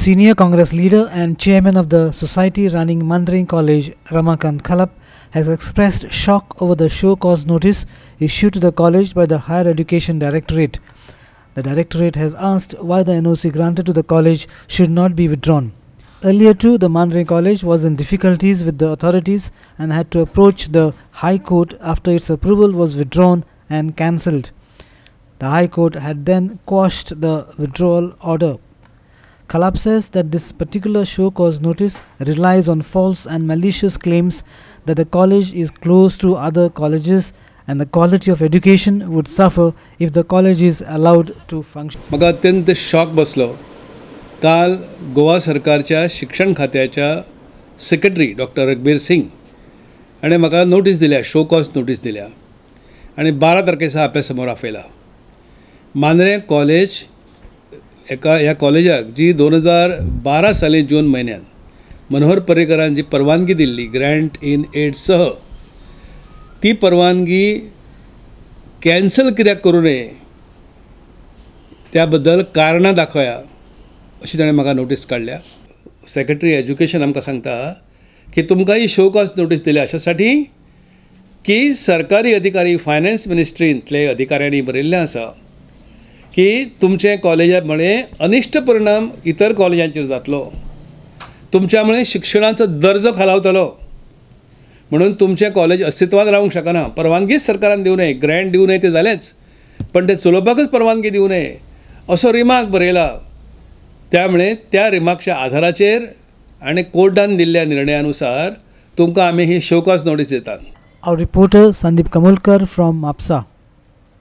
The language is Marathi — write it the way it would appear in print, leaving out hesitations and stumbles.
senior Congress leader and chairman of the society running Mandring College, Ramakant Khalap, has expressed shock over the show cause notice issued to the college by the Higher Education Directorate. The Directorate has asked why the NOC granted to the college should not be withdrawn. Earlier too, the Mandring College was in difficulties with the authorities and had to approach the High Court after its approval was withdrawn and cancelled. The High Court had then quashed the withdrawal order. Khalap says that this particular show cause notice relies on false and malicious claims that the college is close to other colleges and the quality of education would suffer if the college is allowed to function. म्हाका अत्यंत शॉक बसलो. काल गोवा सरकारच्या शिक्षण खात्याच्या सेक्रेटरी डॉक्टर रघबीर सिंग हाणें म्हाका नोटीस दिल्या, शो कॉज नोटीस दिल्या आनी 12 तारखेचा आपल्या समोर आपयला. मांद्रे कॉलेज ह्या कॉलेजाक जी 2012 साली जून म्हयन्यात मनोहर पर्रीकरान जी परवानगी दिल्ली ग्रँट इन एड सह, ती परवानगी कॅन्सल कित्याक करूं नये त्या बद्दल कारणां दाखया अशी ताणें म्हाका नोटीस काडल्या. सेक्रेटरी एज्युकेशन आमकां सांगता की तुमकां ही शो कॉज नोटीस दिल्या अशासाठी की सरकारी अधिकारी फायनान्स मिनिस्ट्रींतले अधिकाऱ्यांनी बरयल्लें आसा की तुमचे कॉलेजा मुळे अनिश्ट परिणाम इतर कॉलेजांचेर जातलो, तुमच्या मुळे शिक्षणाचो दर्जो खालावतलो, म्हणून तुमचें कॉलेज अस्तित्वात रावंक शकना. परवानगीच सरकारान दिवं नये, ग्रँट दिवं नये ते जालेंच, पण ते चलोवपाकच परवानगी दिवं नये असो रिमार्क बरयला. त्यामुळे त्या रिमार्कच्या आधाराचेर आनी कोर्टान दिल्ल्या निर्णयानुसार तुमकां आमी ही शो कॉज नोटीस दितात. Our reporter Sandeep Kamulkar from Apsa.